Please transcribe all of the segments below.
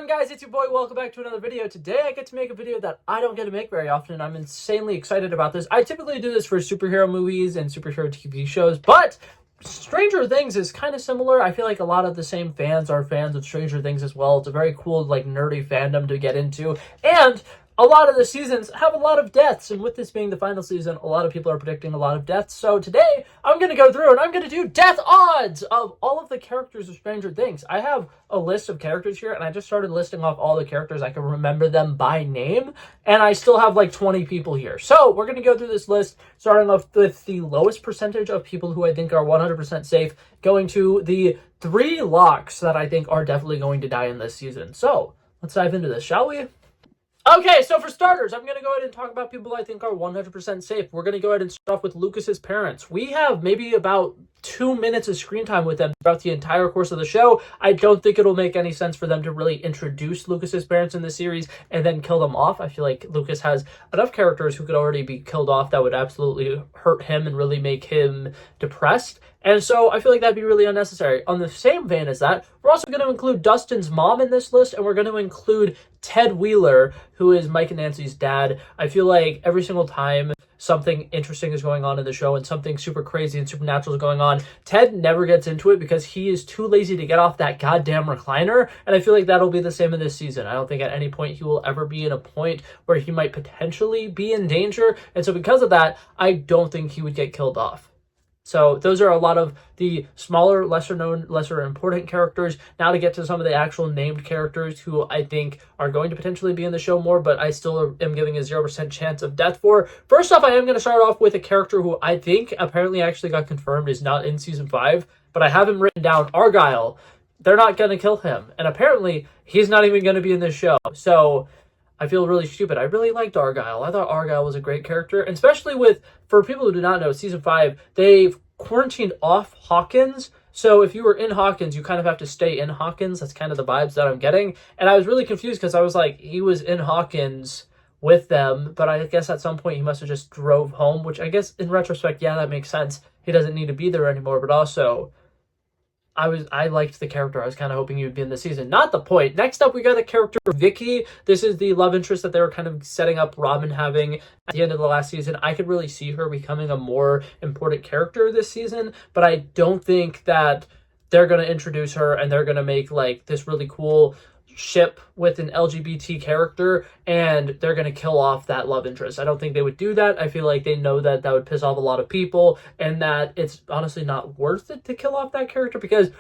on, guys? It's your boy. Welcome back to another video. Today I get to make a video that I don't get to make very often, and I'm insanely excited about this. I typically do this for superhero movies and superhero TV shows, but Stranger Things is kind of similar. I feel like a lot of the same fans are fans of Stranger Things as well. It's a very cool, like, nerdy fandom to get into, and a lot of the seasons have a lot of deaths, and with this being the final season, a lot of people are predicting a lot of deaths. So today, I'm going to go through and I'm going to do death odds of all of the characters of Stranger Things. I have a list of characters here, and I just started listing off all the characters. I can remember them by name, and I still have like 20 people here. So we're going to go through this list, starting off with the lowest percentage of people who I think are 100% safe, going to the 3 locks that I think are definitely going to die in this season. So let's dive into this, shall we? Okay, so for starters, I'm going to go ahead and talk about people I think are 100% safe. We're going to go ahead and start off with Lucas's parents. We have maybe about 2 minutes of screen time with them throughout the entire course of the show. I don't think it'll make any sense for them to really introduce Lucas's parents in the series and then kill them off. I feel like Lucas has enough characters who could already be killed off that would absolutely hurt him and really make him depressed. And so I feel like that'd be really unnecessary. On the same vein as that, we're also going to include Dustin's mom in this list, and we're going to include Ted Wheeler, who is Mike and Nancy's dad. I feel like every single time something interesting is going on in the show and something super crazy and supernatural is going on, Ted never gets into it because he is too lazy to get off that goddamn recliner, and I feel like that'll be the same in this season. I don't think at any point he will ever be in a point where he might potentially be in danger, and so because of that, I don't think he would get killed off. So those are a lot of the smaller, lesser known, lesser important characters. Now to get to some of the actual named characters who I think are going to potentially be in the show more, but I still am giving a 0% chance of death for. First off, I am going to start off with a character who I think apparently actually got confirmed is not in season 5, but I have him written down, Argyle. They're not going to kill him. And apparently he's not even going to be in this show. So I feel really stupid. I really liked Argyle. I thought Argyle was a great character, and especially for people who do not know, season 5, they've quarantined off Hawkins. So if you were in Hawkins, you kind of have to stay in Hawkins. That's kind of the vibes that I'm getting. And I was really confused because I was like, he was in Hawkins with them, but I guess at some point he must have just drove home, which I guess in retrospect, yeah, that makes sense. He doesn't need to be there anymore, but also I liked the character. I was kind of hoping he would be in the season. Not the point. Next up, we got the character Vicky. This is the love interest that they were kind of setting up Robin having at the end of the last season. I could really see her becoming a more important character this season, but I don't think that they're going to introduce her and they're going to make like this really cool ship with an LGBT character and they're going to kill off that love interest. I don't think they would do that. I feel like they know that that would piss off a lot of people and that it's honestly not worth it to kill off that character, because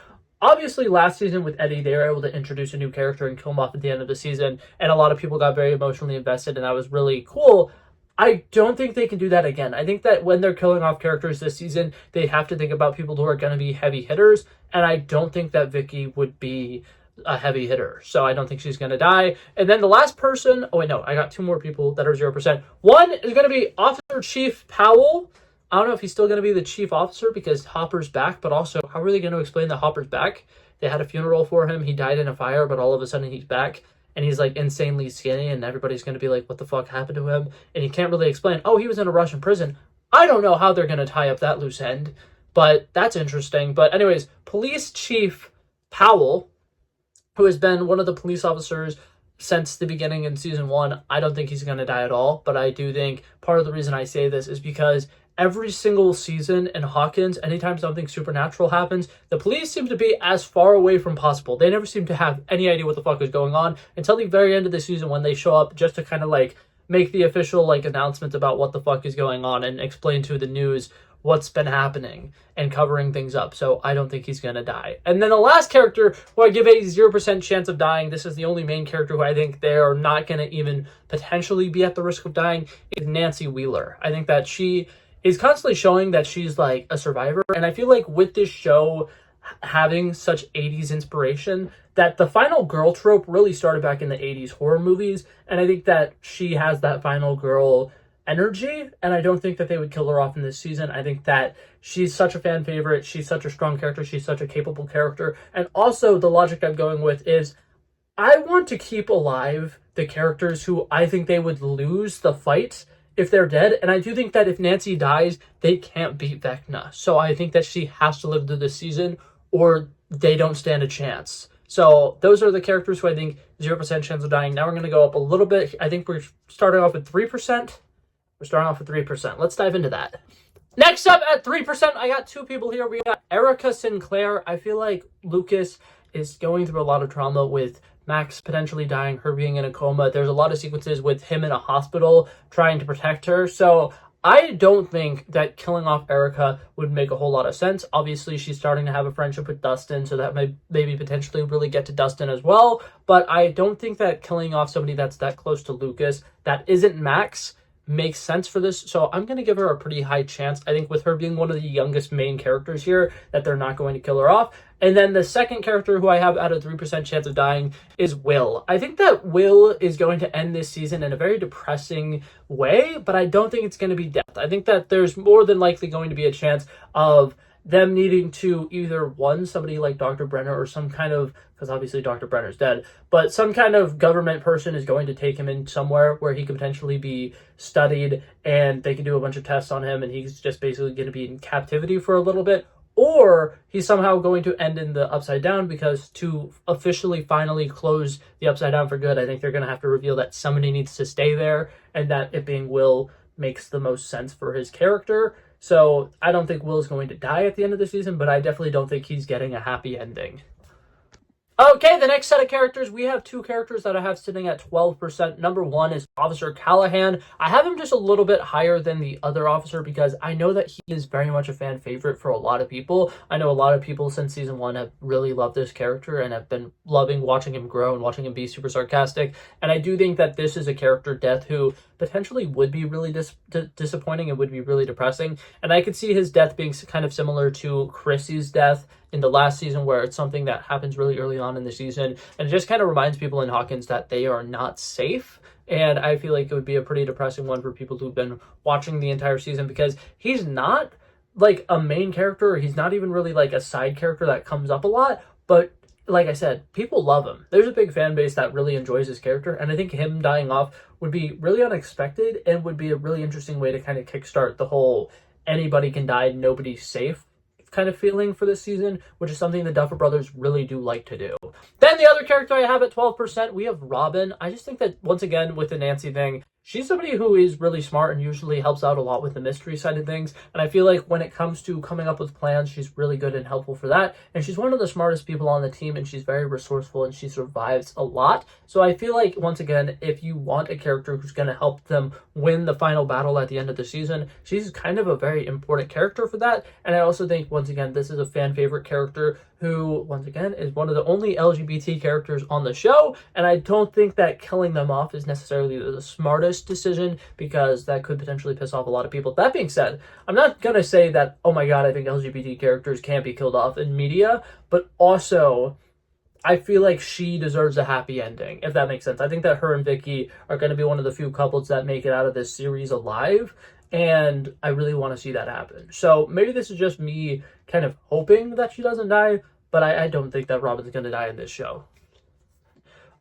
obviously last season with Eddie, they were able to introduce a new character and kill him off at the end of the season, and a lot of people got very emotionally invested, and that was really cool. I don't think they can do that again. I think that when they're killing off characters this season, they have to think about people who are going to be heavy hitters, and I don't think that Vicky would be a heavy hitter, so I don't think she's going to die. And then the last person, oh wait, no, I got 2 more people that are 0%. One is going to be Officer Chief Powell. I don't know if he's still going to be the chief officer because Hopper's back, but also, how are they going to explain that Hopper's back? They had a funeral for him, he died in a fire, but all of a sudden he's back, and he's like insanely skinny, and everybody's going to be like, what the fuck happened to him? And he can't really explain, oh, he was in a Russian prison. I don't know how they're going to tie up that loose end, but that's interesting. But anyways, Police Chief Powell, who has been one of the police officers since the beginning in season 1, I don't think he's going to die at all, but I do think part of the reason I say this is because every single season in Hawkins, anytime something supernatural happens, the police seem to be as far away from possible. They never seem to have any idea what the fuck is going on until the very end of the season when they show up just to kind of like make the official like announcement about what the fuck is going on and explain to the news what's been happening and covering things up. So I don't think he's going to die. And then the last character who I give a 0% chance of dying, this is the only main character who I think they are not going to even potentially be at the risk of dying, is Nancy Wheeler. I think that she is constantly showing that she's like a survivor. And I feel like with this show having such 80s inspiration, that the final girl trope really started back in the 80s horror movies. And I think that she has that final girl energy, and I don't think that they would kill her off in this season. I think that she's such a fan favorite, she's such a strong character, she's such a capable character, and also the logic I'm going with is I want to keep alive the characters who I think they would lose the fight if they're dead, and I do think that if Nancy dies, they can't beat Vecna, so I think that she has to live through this season or they don't stand a chance. So those are the characters who I think 0% chance of dying. Now we're going to go up a little bit. I think we're starting off with 3%. We're starting off with 3%. Let's dive into that. Next up at 3%, I got two people here. We got Erica Sinclair. I feel like Lucas is going through a lot of trauma with Max potentially dying, her being in a coma. There's a lot of sequences with him in a hospital trying to protect her. So I don't think that killing off Erica would make a whole lot of sense. Obviously, she's starting to have a friendship with Dustin, so that may maybe potentially really get to Dustin as well. But I don't think that killing off somebody that's that close to Lucas, that isn't Max, makes sense for this. So I'm going to give her a pretty high chance. I think with her being one of the youngest main characters here, that they're not going to kill her off. And then the second character who I have at a 3% chance of dying is Will. I think that Will is going to end this season in a very depressing way, but I don't think it's going to be death. I think that there's more than likely going to be a chance of them needing to either, one, somebody like Dr. Brenner or some kind of, because obviously Dr. Brenner's dead, but some kind of government person is going to take him in somewhere where he could potentially be studied and they can do a bunch of tests on him and he's just basically going to be in captivity for a little bit. Or he's somehow going to end in the Upside Down, because to officially finally close the Upside Down for good, I think they're going to have to reveal that somebody needs to stay there, and that it being Will makes the most sense for his character. So I don't think Will is going to die at the end of the season, but I definitely don't think he's getting a happy ending. Okay, the next set of characters, we have two characters that I have sitting at 12%. Number one is Officer Callahan. I have him just a little bit higher than the other officer because I know that he is very much a fan favorite for a lot of people. I know a lot of people since season one have really loved this character and have been loving watching him grow and watching him be super sarcastic. And I do think that this is a character death who potentially would be really disappointing and would be really depressing. And I could see his death being kind of similar to Chrissy's death in the last season, where it's something that happens really early on in the season, and it just kind of reminds people in Hawkins that they are not safe. And I feel like it would be a pretty depressing one for people who've been watching the entire season, because he's not like a main character, he's not even really like a side character that comes up a lot, but like I said, people love him. There's a big fan base that really enjoys his character, and I think him dying off would be really unexpected and would be a really interesting way to kind of kickstart the whole anybody can die, nobody's safe kind of feeling for this season, which is something the Duffer Brothers really do like to do. Then the other character I have at 12%, we have Robin. I just think that, once again, with the Nancy thing, she's somebody who is really smart and usually helps out a lot with the mystery side of things. And I feel like when it comes to coming up with plans, she's really good and helpful for that. And she's one of the smartest people on the team, and she's very resourceful, and she survives a lot. So I feel like, once again, if you want a character who's going to help them win the final battle at the end of the season, she's kind of a very important character for that. And I also think, once again, this is a fan favorite character who, once again, is one of the only LGBT characters on the show. And I don't think that killing them off is necessarily the smartest decision, because that could potentially piss off a lot of people. That being said, I'm not going to say that, oh my god, I think LGBT characters can't be killed off in media, but also I feel like she deserves a happy ending, if that makes sense. I think that her and Vicky are going to be one of the few couples that make it out of this series alive, and I really want to see that happen. So maybe this is just me kind of hoping that she doesn't die, but I don't think that Robin's going to die in this show.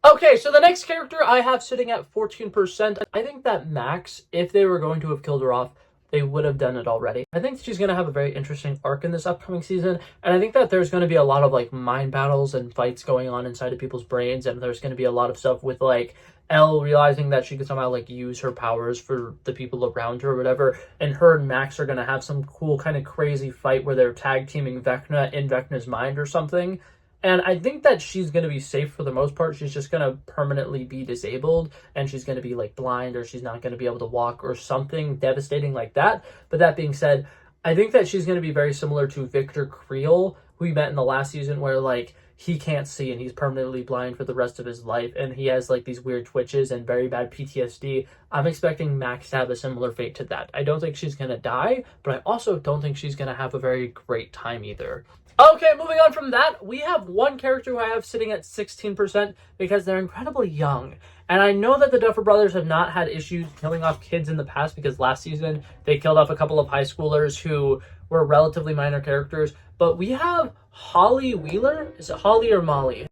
Okay, so the next character I have sitting at 14%. I think that Max, if they were going to have killed her off, they would have done it already. I think she's going to have a very interesting arc in this upcoming season, and I think that there's going to be a lot of like mind battles and fights going on inside of people's brains, and there's going to be a lot of stuff with like Elle realizing that she could somehow like use her powers for the people around her or whatever, and her and Max are going to have some cool kind of crazy fight where they're tag teaming Vecna in Vecna's mind or something. And I think that she's going to be safe for the most part. She's just going to permanently be disabled, and she's going to be like blind, or she's not going to be able to walk or something devastating like that. But that being said, I think that she's going to be very similar to Victor Creel, who we met in the last season, where like he can't see and he's permanently blind for the rest of his life, and he has like these weird twitches and very bad PTSD. I'm expecting Max to have a similar fate to that. I don't think she's going to die, but I also don't think she's going to have a very great time either. Okay, moving on from that, we have one character who I have sitting at 16% because they're incredibly young. And I know that the Duffer Brothers have not had issues killing off kids in the past, because last season they killed off a couple of high schoolers who were relatively minor characters. But we have Holly Wheeler. Is it Holly or Molly?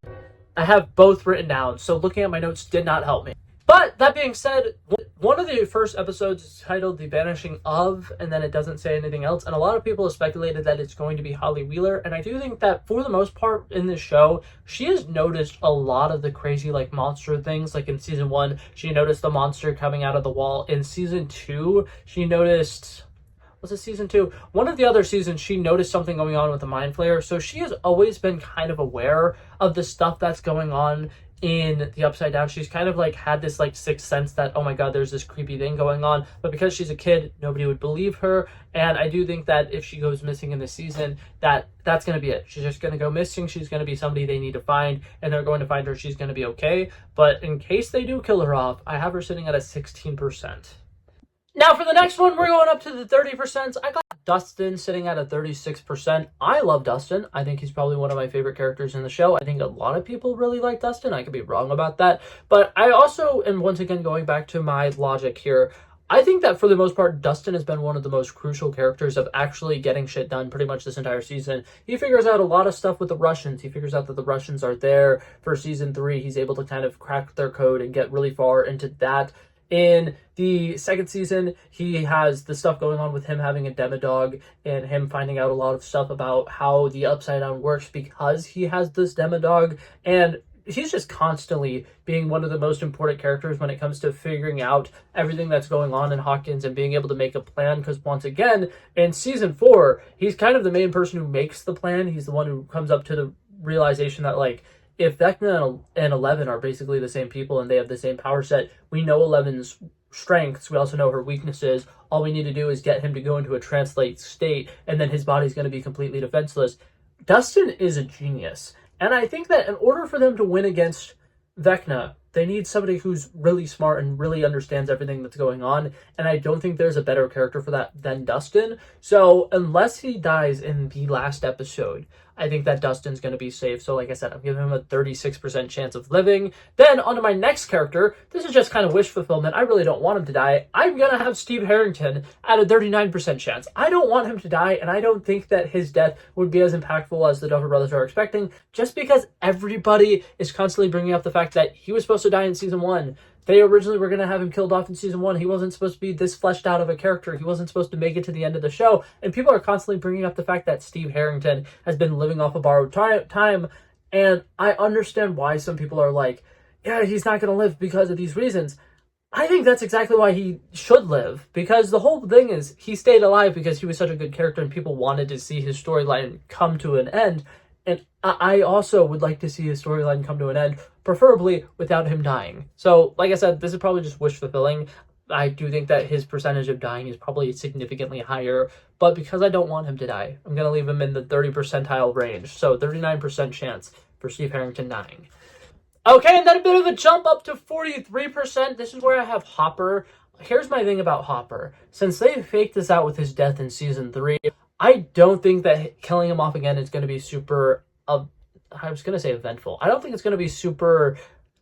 I have both written down, so looking at my notes did not help me. But that being said, one of the first episodes is titled The Vanishing of, and then it doesn't say anything else. And a lot of people have speculated that it's going to be Holly Wheeler. And I do think that for the most part in this show, she has noticed a lot of the crazy like monster things. Like in season 1, she noticed the monster coming out of the wall. In season 2, she noticed... Was it season 2? One of the other seasons, she noticed something going on with the Mind Flayer. So she has always been kind of aware of the stuff that's going on in the Upside Down. She's kind of like had this like sixth sense that, oh my god, there's this creepy thing going on. But because she's a kid, nobody would believe her. And I do think that if she goes missing in this season, that's going to be it. She's just going to go missing. She's going to be somebody they need to find, and they're going to find her. She's going to be okay. But in case they do kill her off, I have her sitting at a 16%. Now for the next one, we're going up to the 30%. I got Dustin sitting at a 36%. I love Dustin. I think he's probably one of my favorite characters in the show. I think a lot of people really like Dustin. I could be wrong about that. But I also am once again going back to my logic here. I think that for the most part, Dustin has been one of the most crucial characters of actually getting shit done pretty much this entire season. He figures out a lot of stuff with the Russians. He figures out that the Russians are there for season 3. He's able to kind of crack their code and get really far into that. In the second season, he has the stuff going on with him having a Demodog and him finding out a lot of stuff about how the Upside Down works because he has this Demodog. And he's just constantly being one of the most important characters when it comes to figuring out everything that's going on in Hawkins and being able to make a plan. Because once again, in season 4, he's kind of the main person who makes the plan. He's the one who comes up to the realization that, like, if Vecna and Eleven are basically the same people and they have the same power set, we know Eleven's strengths, we also know her weaknesses. All we need to do is get him to go into a translate state, and then his body's going to be completely defenseless. Dustin is a genius. And I think that in order for them to win against Vecna, they need somebody who's really smart and really understands everything that's going on. And I don't think there's a better character for that than Dustin. So unless he dies in the last episode, I think that Dustin's going to be safe. So like I said, I'm giving him a 36% chance of living. Then on to my next character. This is just kind of wish fulfillment. I really don't want him to die. I'm going to have Steve Harrington at a 39% chance. I don't want him to die, and I don't think that his death would be as impactful as the Duffer Brothers are expecting, just because everybody is constantly bringing up the fact that he was supposed to die in season 1. They originally were going to have him killed off in season 1. He wasn't supposed to be this fleshed out of a character. He wasn't supposed to make it to the end of the show. And people are constantly bringing up the fact that Steve Harrington has been living off of borrowed time. And I understand why some people are like, yeah, he's not going to live because of these reasons. I think that's exactly why he should live. Because the whole thing is he stayed alive because he was such a good character and people wanted to see his storyline come to an end. And I also would like to see his storyline come to an end, preferably without him dying. So, like I said, this is probably just wish fulfilling. I do think that his percentage of dying is probably significantly higher, but because I don't want him to die, I'm going to leave him in the 30 percentile range. So 39% chance for Steve Harrington dying. Okay, and then a bit of a jump up to 43%. This is where I have Hopper. Here's my thing about Hopper. Since they faked this out with his death in season 3, I don't think that killing him off again is going to be super, I was going to say eventful. I don't think it's going to be super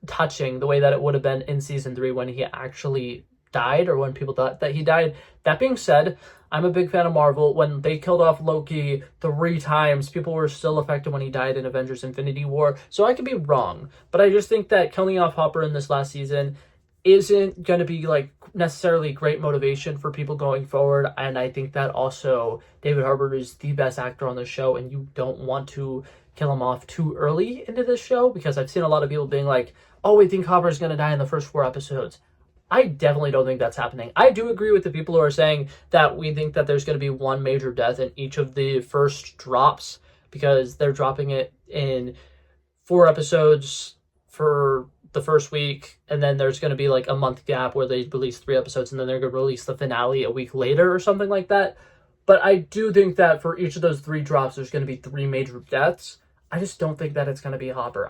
touching the way that it would have been in season 3 when he actually died, or when people thought that he died. That being said, I'm a big fan of Marvel. When they killed off Loki 3 times, people were still affected when he died in Avengers Infinity War. So I could be wrong, but I just think that killing off Hopper in this last season isn't going to be like necessarily great motivation for people going forward. And I think that also David Harbour is the best actor on the show, and you don't want to kill him off too early into this show, because I've seen a lot of people being like, oh, we think Hopper's going to die in the first 4 episodes. I definitely don't think that's happening. I do agree with the people who are saying that we think that there's going to be one major death in each of the first drops, because they're dropping it in 4 episodes for the first week, and then there's going to be like a month gap where they release 3 episodes, and then they're going to release the finale a week later or something like that. But I do think that for each of those 3 drops, there's going to be 3 major deaths. I just don't think that it's going to be Hopper.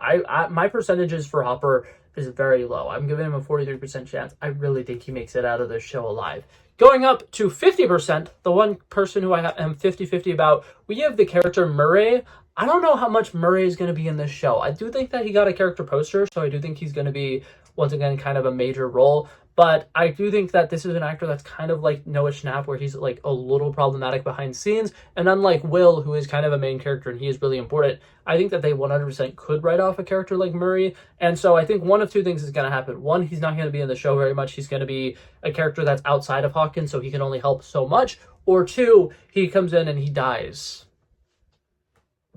My percentages for Hopper is very low. I'm giving him a 43% chance. I really think he makes it out of this show alive. Going up to 50%, the one person who I am 50-50 about, we have the character Murray. I don't know how much Murray is going to be in this show. I do think that he got a character poster, so I do think he's going to be, once again, kind of a major role. But I do think that this is an actor that's kind of like Noah Schnapp, where he's like a little problematic behind scenes. And unlike Will, who is kind of a main character and he is really important, I think that they 100% could write off a character like Murray. And so I think one of two things is going to happen. One, he's not going to be in the show very much. He's going to be a character that's outside of Hawkins, so he can only help so much. Or two, he comes in and he dies.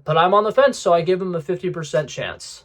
But I'm on the fence, so I give him a 50% chance.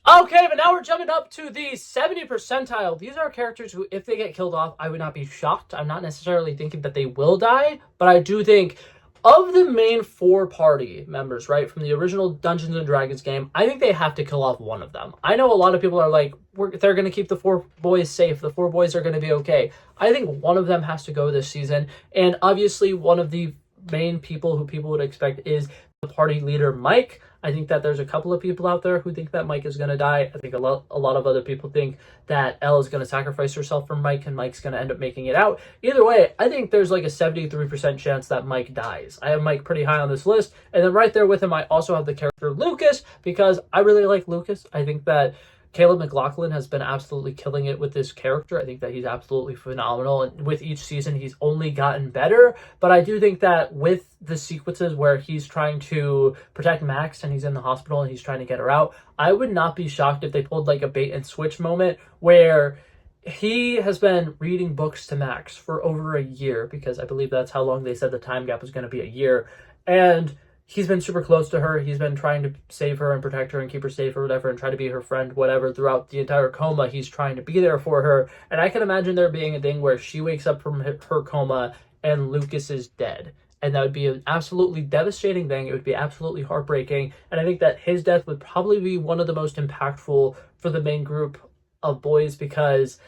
Okay, but now we're jumping up to the 70 percentile. These are characters who, if they get killed off, I would not be shocked. I'm not necessarily thinking that they will die, but I do think of the main 4 party members, right, from the original Dungeons & Dragons game, I think they have to kill off one of them. I know a lot of people are like, they're going to keep the 4 boys safe. The 4 boys are going to be okay. I think one of them has to go this season, and obviously one of the main people who people would expect is the party leader, Mike. I think that there's a couple of people out there who think that Mike is going to die. I think a lot of other people think that Elle is going to sacrifice herself for Mike and Mike's going to end up making it out. Either way, I think there's like a 73% chance that Mike dies. I have Mike pretty high on this list. And then right there with him, I also have the character Lucas, because I really like Lucas. I think that Caleb McLaughlin has been absolutely killing it with this character. I think that he's absolutely phenomenal, and with each season he's only gotten better. But I do think that with the sequences where he's trying to protect Max and he's in the hospital and he's trying to get her out, I would not be shocked if they pulled like a bait and switch moment where he has been reading books to Max for over a year, because I believe that's how long they said the time gap was going to be, a year. And he's been super close to her. He's been trying to save her and protect her and keep her safe or whatever and try to be her friend, whatever. Throughout the entire coma, he's trying to be there for her. And I can imagine there being a thing where she wakes up from her coma and Lucas is dead. And that would be an absolutely devastating thing. It would be absolutely heartbreaking. And I think that his death would probably be one of the most impactful for the main group of boys, because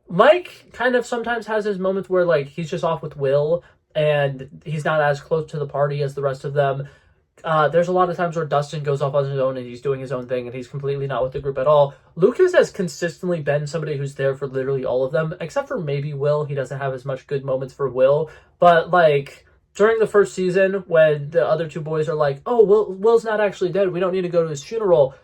Mike kind of sometimes has his moments where like he's just off with Will, and he's not as close to the party as the rest of them. There's a lot of times where Dustin goes off on his own and he's doing his own thing and he's completely not with the group at all. Lucas has consistently been somebody who's there for literally all of them, except for maybe Will. He doesn't have as much good moments for Will. But like during the first season, when the other 2 boys are like, oh, Will's not actually dead, we don't need to go to his funeral,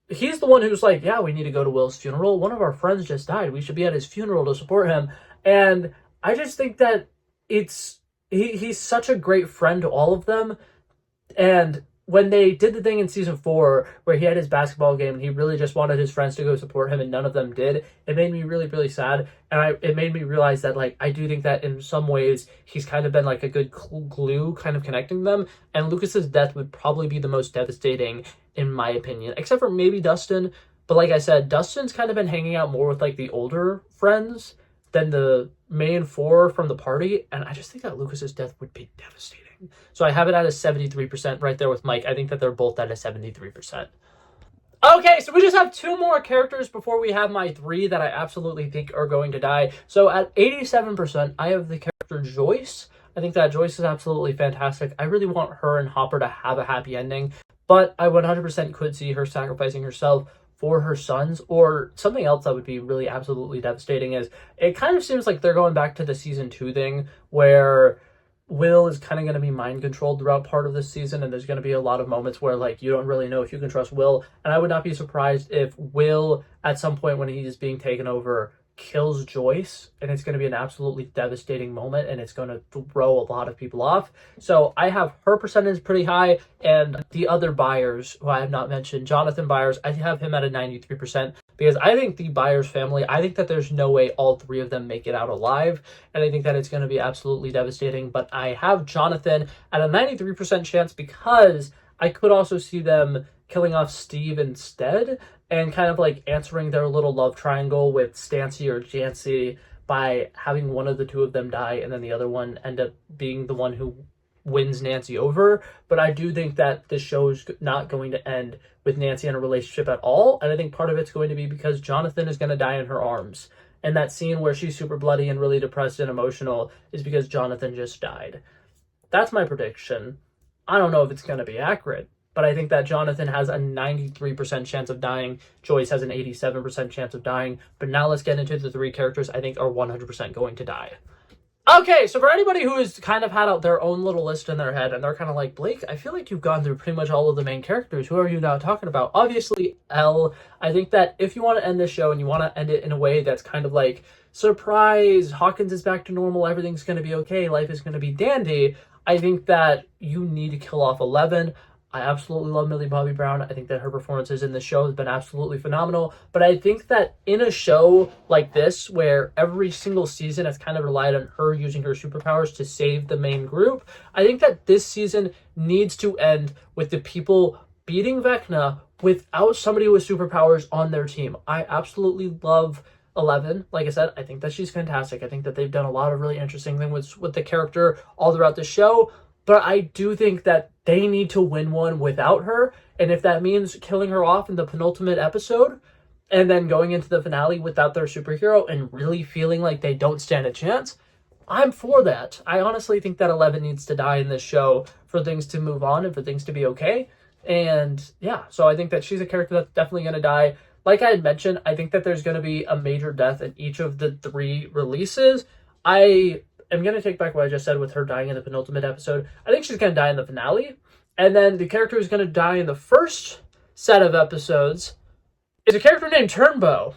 he's the one who's like, yeah, we need to go to Will's funeral. One of our friends just died. We should be at his funeral to support him. And I just think that he's such a great friend to all of them. And when they did the thing in season 4 where he had his basketball game and he really just wanted his friends to go support him and none of them did, it made me really, really sad. And it made me realize that like I do think that in some ways he's kind of been like a good glue kind of connecting them. And Lucas's death would probably be the most devastating in my opinion, except for maybe Dustin. But like I said, Dustin's kind of been hanging out more with like the older friends than the main 4 from the party, and I just think that Lucas's death would be devastating. So I have it at a 73% right there with Mike. I think that they're both at a 73%. Okay, so we just have 2 more characters before we have my 3 that I absolutely think are going to die. So at 87%, I have the character Joyce. I think that Joyce is absolutely fantastic. I really want her and Hopper to have a happy ending, but I 100% could see her sacrificing herself for her sons. Or something else that would be really absolutely devastating is it kind of seems like they're going back to the season 2 thing where Will is kind of going to be mind controlled throughout part of this season, and there's going to be a lot of moments where like you don't really know if you can trust Will. And I would not be surprised if Will at some point when he is being taken over kills Joyce, and it's going to be an absolutely devastating moment, and it's going to throw a lot of people off. So I have her percentage pretty high, and the other Byers, who I have not mentioned, Jonathan Byers, I have him at a 93%, because I think the Byers family, I think that there's no way all 3 of them make it out alive, and I think that it's going to be absolutely devastating. But I have Jonathan at a 93% chance, because I could also see them killing off Steve instead, and kind of like answering their little love triangle with Stancy or Jancy by having one of the 2 of them die and then the other one end up being the one who wins Nancy over. But I do think that this show is not going to end with Nancy in a relationship at all, and I think part of it's going to be because Jonathan is going to die in her arms. And that scene where she's super bloody and really depressed and emotional is because Jonathan just died. That's my prediction. I don't know if it's going to be accurate, but I think that Jonathan has a 93% chance of dying. Joyce has an 87% chance of dying. But now let's get into the 3 characters I think are 100% going to die. Okay, so for anybody who has kind of had out their own little list in their head and they're kind of like, Blake, I feel like you've gone through pretty much all of the main characters. Who are you now talking about? Obviously, Elle. I think that if you want to end this show and you want to end it in a way that's kind of like, surprise, Hawkins is back to normal, everything's going to be okay, life is going to be dandy, I think that you need to kill off 11. I absolutely love Millie Bobby Brown. I think that her performances in the show has been absolutely phenomenal. But I think that in a show like this, where every single season has kind of relied on her using her superpowers to save the main group, I think that this season needs to end with the people beating Vecna without somebody with superpowers on their team. I absolutely love 11. Like I said, I think that she's fantastic. I think that they've done a lot of really interesting things with the character all throughout the show. But I do think that they need to win one without her. And if that means killing her off in the penultimate episode and then going into the finale without their superhero and really feeling like they don't stand a chance, I'm for that. I honestly think that 11 needs to die in this show for things to move on and for things to be okay. And yeah, so I think that she's a character that's definitely going to die. Like I had mentioned, I think that there's going to be a major death in each of the 3 releases. I'm going to take back what I just said with her dying in the penultimate episode. I think she's going to die in the finale. And then the character who's going to die in the first set of episodes is a character named Turnbow.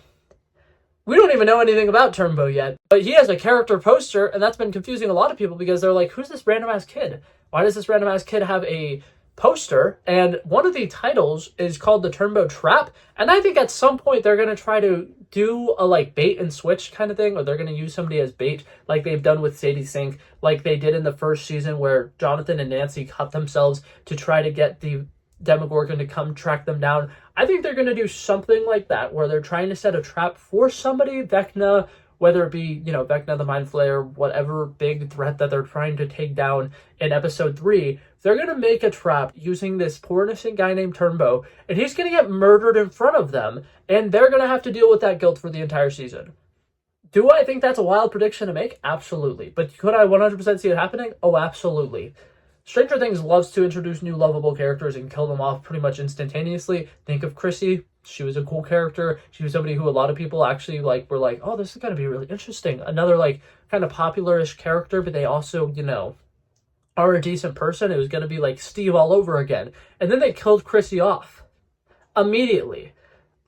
We don't even know anything about Turnbow yet, but he has a character poster, and that's been confusing a lot of people because they're like, who's this random-ass kid? Why does this random-ass kid have a poster? And one of the titles is called the Turnbow Trap, and I think at some point they're going to try to do a like bait and switch kind of thing, or they're going to use somebody as bait like they've done with Sadie Sink, like they did in the first season where Jonathan and Nancy cut themselves to try to get the Demogorgon to come track them down. I think they're going to do something like that where they're trying to set a trap for somebody, Vecna, whether it be, Vecna the Mind Flayer, whatever big threat that they're trying to take down in episode 3, they're going to make a trap using this poor innocent guy named Turnbow, and he's going to get murdered in front of them, and they're going to have to deal with that guilt for the entire season. Do I think that's a wild prediction to make? Absolutely. But could I 100% see it happening? Oh, absolutely. Stranger Things loves to introduce new lovable characters and kill them off pretty much instantaneously. Think of Chrissy. She was a cool character. She was somebody who a lot of people actually were like, oh, this is going to be really interesting. Another kind of popular-ish character, but they also, are a decent person. It was going to be like Steve all over again. And then they killed Chrissy off immediately.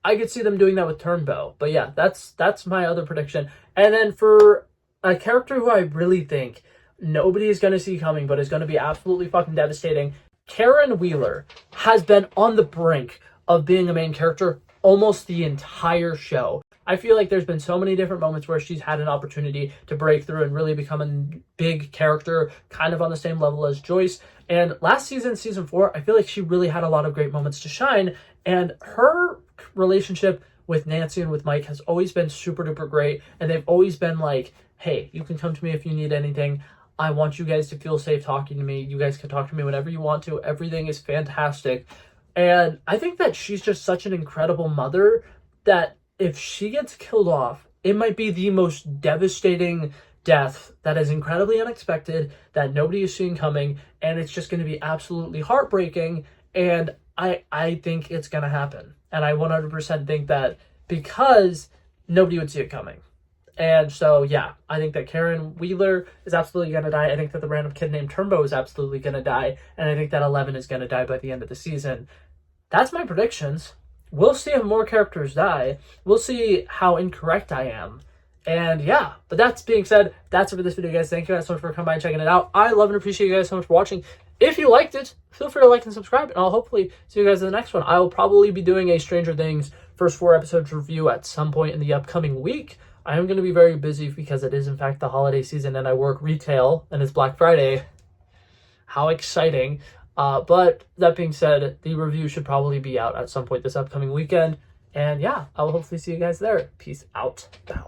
I could see them doing that with Turnbow. But yeah, that's my other prediction. And then for a character who I really think nobody is going to see coming, but is going to be absolutely fucking devastating, Karen Wheeler has been on the brink of being a main character almost the entire show. I feel like there's been so many different moments where she's had an opportunity to break through and really become a big character, kind of on the same level as Joyce. And last season, season 4, I feel like she really had a lot of great moments to shine. And her relationship with Nancy and with Mike has always been super duper great. And they've always been like, hey, you can come to me if you need anything. I want you guys to feel safe talking to me. You guys can talk to me whenever you want to. Everything is fantastic. And I think that she's just such an incredible mother that if she gets killed off, it might be the most devastating death that is incredibly unexpected, that nobody is seeing coming, and it's just going to be absolutely heartbreaking. And I think it's going to happen. And I 100% think that because nobody would see it coming. And so, yeah, I think that Karen Wheeler is absolutely going to die. I think that the random kid named Turnbow is absolutely going to die. And I think that 11 is going to die by the end of the season. That's my predictions. We'll see if more characters die. We'll see how incorrect I am. And yeah, but that being said, that's it for this video, guys. Thank you guys so much for coming by and checking it out. I love and appreciate you guys so much for watching. If you liked it, feel free to like and subscribe, and I'll hopefully see you guys in the next one. I will probably be doing a Stranger Things first 4 episodes review at some point in the upcoming week. I am going to be very busy because it is, in fact, the holiday season, and I work retail, and it's Black Friday. How exciting. But that being said, the review should probably be out at some point this upcoming weekend. And yeah, I will hopefully see you guys there. Peace out. Now.